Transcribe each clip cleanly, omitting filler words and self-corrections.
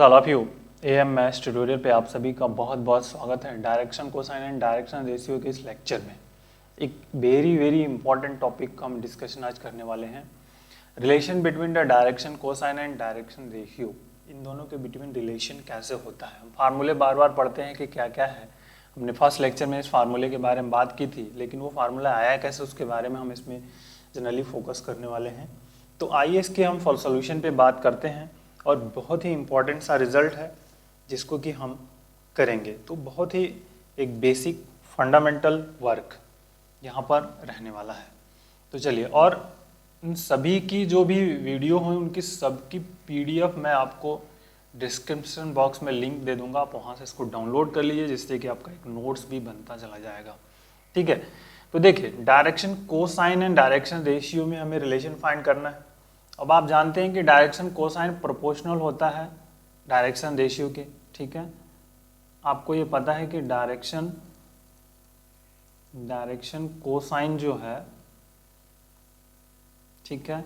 All of you am maths tutorial पे आप सभी का बहुत बहुत स्वागत है। Direction cosine and direction ratio के इस लेक्चर में एक वेरी इंपॉर्टेंट टॉपिक का हम डिस्कशन आज करने वाले हैं। Relation between the direction cosine and direction ratio, इन दोनों के बिटवीन रिलेशन कैसे होता है। हम फार्मूले बार बार पढ़ते हैं कि क्या क्या है। हमने फर्स्ट लेक्चर में इस फार्मूले के बारे में बात की थी, लेकिन वो फार्मूला आया कैसे उसके बारे में हम इसमें जनरली फोकस करने वाले हैं। तो आइए इसके हम सॉल्यूशन पे बात करते हैं और बहुत ही इम्पॉर्टेंट सा रिजल्ट है जिसको कि हम करेंगे। तो बहुत ही एक बेसिक फंडामेंटल वर्क यहाँ पर रहने वाला है। तो चलिए, और इन सभी की जो भी वीडियो हो उनकी सबकी पीडीएफ मैं आपको डिस्क्रिप्शन बॉक्स में लिंक दे दूंगा, आप वहाँ से इसको डाउनलोड कर लीजिए, जिससे कि आपका एक नोट्स भी बनता चला जाएगा। ठीक है, तो देखिए direction cosine and direction ratio में हमें रिलेशन फाइंड करना है। अब आप जानते हैं कि डायरेक्शन कोसाइन प्रोपोर्शनल होता है डायरेक्शन रेशियो के। ठीक है, आपको ये पता है कि डायरेक्शन कोसाइन जो है, ठीक है,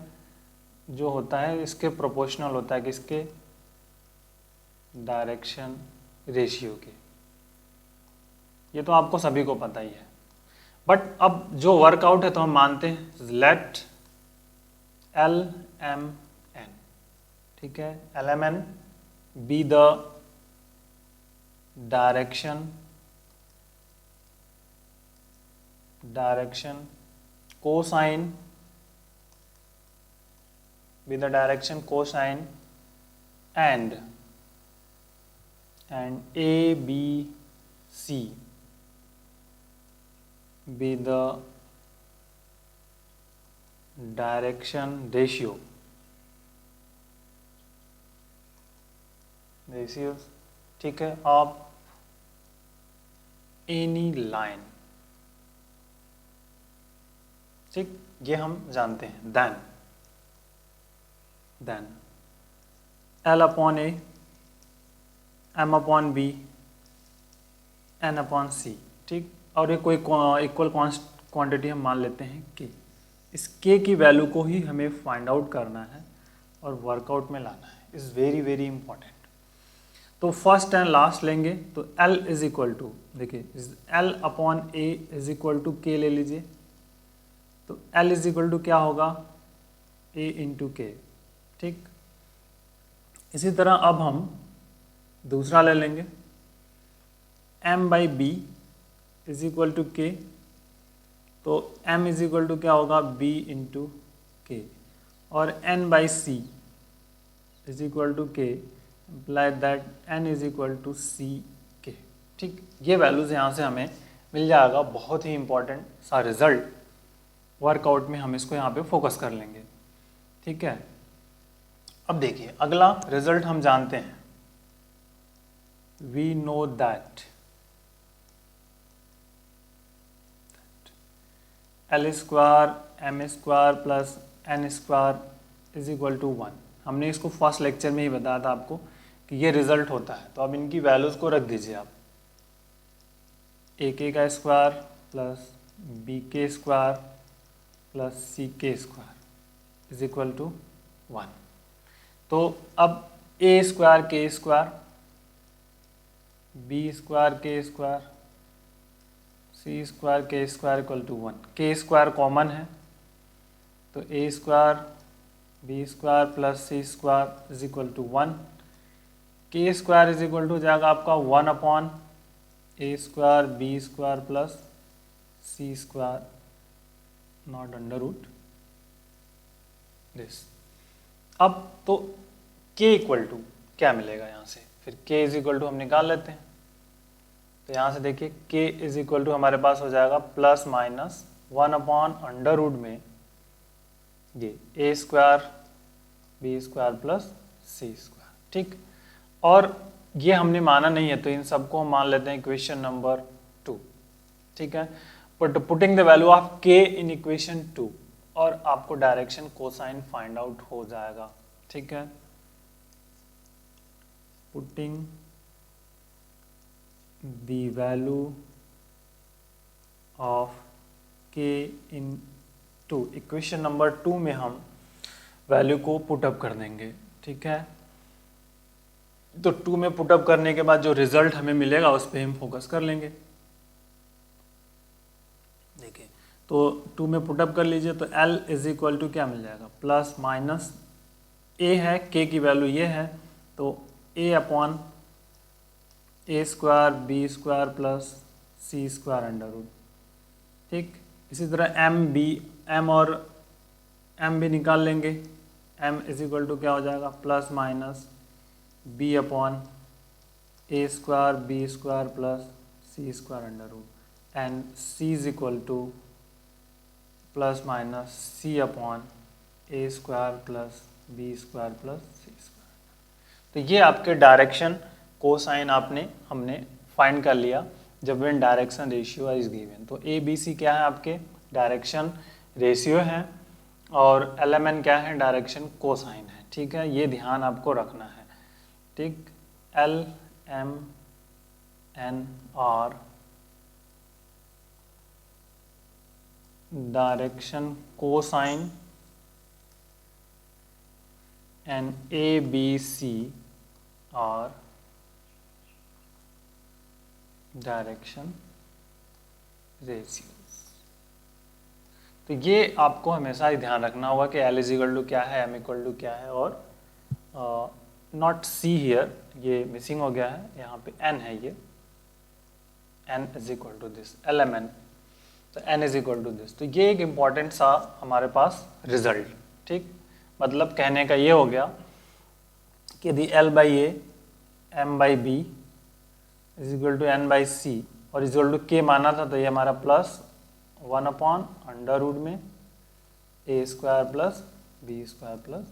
जो होता है इसके प्रोपोर्शनल होता है किसके, डायरेक्शन रेशियो के। ये तो आपको सभी को पता ही है। बट अब जो वर्कआउट है तो हम मानते हैं लेट LMN, ठीक है, LMN be the direction cosine, be the direction cosine and ABC be the direction ratios, ठीक है, ऑफ एनी लाइन। ठीक, ये हम जानते हैं। Then L upon A, M upon B, N upon C। ठीक, और ये कोई इक्वल क्वांटिटी हम मान लेते हैं कि इस K की वैल्यू को ही हमें फाइंड आउट करना है और वर्कआउट में लाना है। Is very important. तो फर्स्ट एंड लास्ट लेंगे तो L इज इक्वल टू, देखिए L upon A is equal to K ले लीजिए। तो L इज इक्वल टू क्या होगा, A इंटू K। ठीक, इसी तरह अब हम दूसरा ले लेंगे, M by B is equal to K। तो M इज इक्वल टू क्या होगा, B इंटू K। और N by C is equal to K, imply that N is equal to C K। ठीक, ये वैल्यूज यहाँ से हमें मिल जाएगा। बहुत ही इंपॉर्टेंट सा रिजल्ट, वर्कआउट में हम इसको यहाँ पे फोकस कर लेंगे। ठीक है, अब देखिए अगला रिजल्ट हम जानते हैं, we know that L square M square plus N square is equal to 1। हमने इसको फर्स्ट लेक्चर में ही बताया था आपको कि ये रिजल्ट होता है। तो अब इनकी वैल्यूज को रख दीजिए आप, AK का square plus BK square plus CK square is equal to 1। तो अब A square K square, B square K square, C square K square equal to 1। K square common है तो A square B square plus C square is equal to 1। K square is equal to जाएगा आपका 1 upon A square B square plus C square not under root this. अब तो K equal to क्या मिलेगा यहाँ से, फिर K इज इक्वल टू हम निकाल लेते हैं। तो यहाँ से देखिए K इज इक्वल टू हमारे पास हो जाएगा plus minus 1 upon under root में ये A square B square plus C square. ठीक, और ये हमने माना नहीं है तो इन सबको हम मान लेते हैं इक्वेशन नंबर 2। ठीक है, but putting the value of K in equation 2 और आपको डायरेक्शन कोसाइन फाइंड आउट हो जाएगा। ठीक है, putting the value of K in 2, equation number 2 में हम वैल्यू को पुट अप कर देंगे। ठीक है, तो 2 में पुटअप करने के बाद जो रिजल्ट हमें मिलेगा उस पर हम फोकस कर लेंगे। देखिए, तो 2 में पुटअप कर लीजिए तो L इज इक्वल टू क्या मिल जाएगा, प्लस माइनस A है, K की वैल्यू ये है, तो A upon A square B square plus C square under root. ठीक, इसी तरह M और M भी निकाल लेंगे। M इज इक्वल टू क्या हो जाएगा, plus minus B upon A square B square plus C square under root, and C is equal to plus minus C upon A square plus B square plus C square. तो ये आपके direction cosine हमने find कर लिया जब when direction ratio is given. तो A B C क्या है, आपके डायरेक्शन रेशियो है, और LMN क्या है, डायरेक्शन कोसाइन है। ठीक है, ये ध्यान आपको रखना है। ठीक, LMN और direction cosine and ABC are direction ratios. तो ये आपको हमेशा ही ध्यान रखना होगा कि L इजिकल टू क्या है, M इक्वल टू क्या है, और नॉट C हियर, ये मिसिंग हो गया है, यहाँ पे N है, ये N is equal to this LMN, तो N is equal to this. तो ये एक इम्पॉर्टेंट सा हमारे पास रिजल्ट। ठीक, मतलब कहने का ये हो गया कि यदि L by A M by B is equal to N by C और इज इक्वल टू K माना था, तो ये हमारा प्लस 1 अपॉन अंडर रूट में A square plus B square plus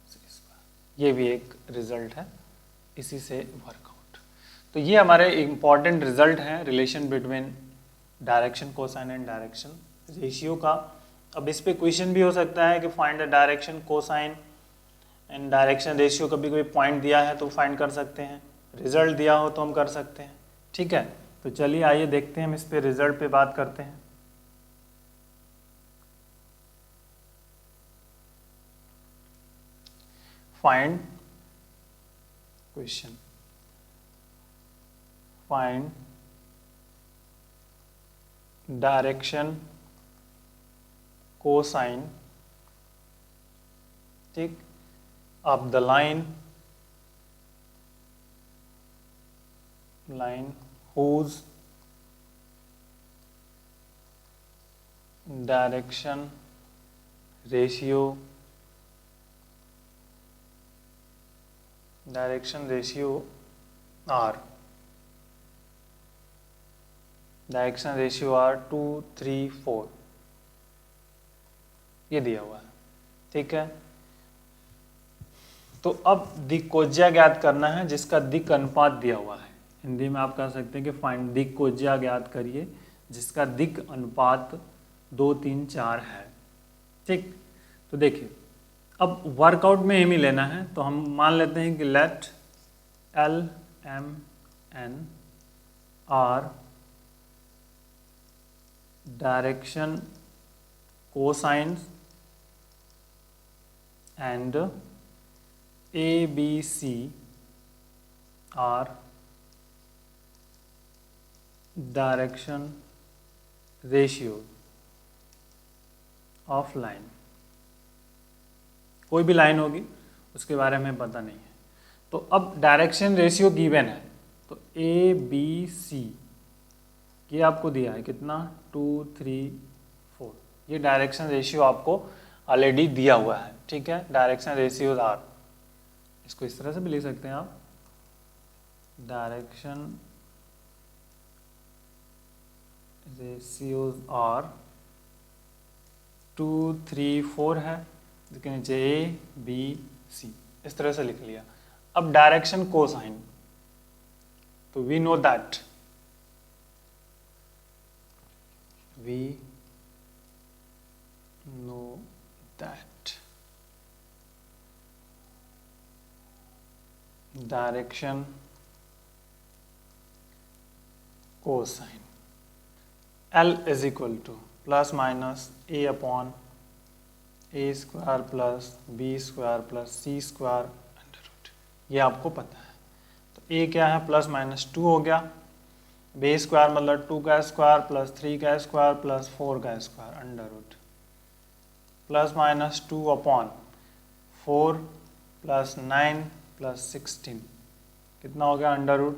C square, ये भी एक रिजल्ट है इसी से वर्कआउट। तो ये हमारे इम्पॉर्टेंट रिजल्ट हैं relation between direction cosine and direction ratio का। अब इस पे क्वेश्चन भी हो सकता है कि find the direction cosine and direction ratio, कभी कोई पॉइंट दिया है तो फाइंड कर सकते हैं, रिजल्ट दिया हो तो हम कर सकते हैं। ठीक है, तो चलिए आइए देखते हैं, हम इस पे रिजल्ट पे बात करते हैं। Find question, find direction cosine, ठीक, of the line whose direction ratio are 2, 3, 4, ये दिया हुआ है। ठीक है, तो अब दिक्कोज्या ज्ञात करना है जिसका दिक् अनुपात दिया हुआ है। हिंदी में आप कह सकते हैं कि फाइंड दिक्कोज्या ज्ञात करिए जिसका दिक् अनुपात 2, 3, 4 है। ठीक, तो देखिए अब वर्कआउट में एम ही लेना है, तो हम मान लेते हैं कि let LMN are direction cosines and ABC are direction ratio of line। कोई भी लाइन होगी उसके बारे में पता नहीं है। तो अब डायरेक्शन रेशियो गिवन है, तो ABC ये आपको दिया है कितना, 2, 3, 4, ये डायरेक्शन रेशियो आपको ऑलरेडी दिया हुआ है। ठीक है, डायरेक्शन रेशियोज आर, इसको इस तरह से भी लिख सकते हैं आप, डायरेक्शन रेशियोज आर 2, 3, 4 है, जिसके नीचे ABC, इस तरह से लिख लिया। अब डायरेक्शन कोसाइन, तो we know that direction cosine L is equal to plus minus A upon A square plus B square plus C square under root, ये आपको पता है। ए क्या है, प्लस माइनस 2 हो गया, बे स्क्वायर मतलब 2 का स्क्वायर प्लस 3 का स्क्वायर प्लस 4 का square under root plus minus 2 upon 4 plus 9 plus 16 कितना हो गया अंडर रूट,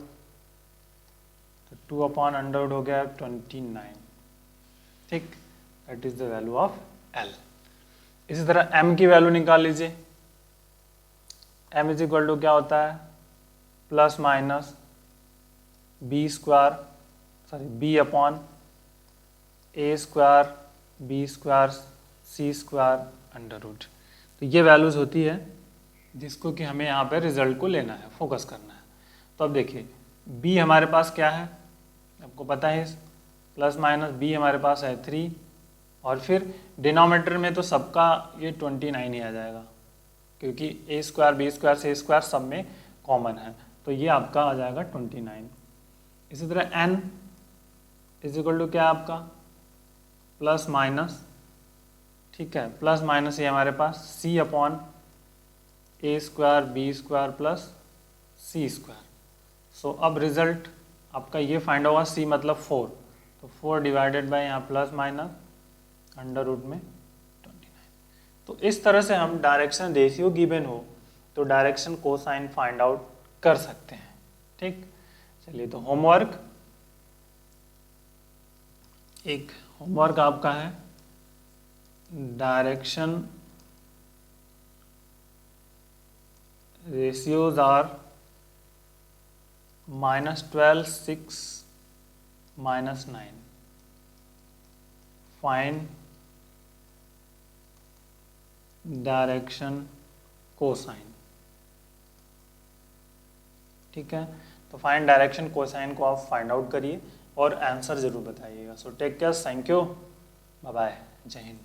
तो 2 अपॉन अंडर रूट हो गया 29। ठीक, that is the value of L. इसी तरह m की वैल्यू निकाल लीजिए। m इज इक्वल टू क्या होता है, plus minus B square sorry B upon A square B square C square under root. तो ये वैल्यूज होती है जिसको कि हमें यहाँ पे रिजल्ट को लेना है, फोकस करना है। तो अब देखिए b हमारे पास क्या है, आपको पता है, प्लस माइनस b हमारे पास है 3, और फिर डिनोमिनेटर में तो सबका ये 29 ही आ जाएगा, क्योंकि ए square B square C square सब में कॉमन है, तो ये आपका आ जाएगा 29। इसी तरह n इज इक्वल टू क्या है आपका, प्लस माइनस, ठीक है, प्लस माइनस ये हमारे पास c upon A square B square plus C square. सो अब रिजल्ट आपका ये फाइंड होगा, c मतलब 4, तो 4 डिवाइडेड बाय यहाँ प्लस माइनस अंडर रूट में 29। तो इस तरह से हम डायरेक्शन रेशियो गिवन हो तो डायरेक्शन कोसाइन फाइंड आउट कर सकते हैं। ठीक, चलिए तो होमवर्क, एक होमवर्क आपका है, direction ratios are -12, 6, -9, find direction cosine. ठीक है, तो फाइंड डायरेक्शन कोसाइन को आप फाइंड आउट करिए और आंसर जरूर बताइएगा। So take care, thank you, bye bye, जय हिंद।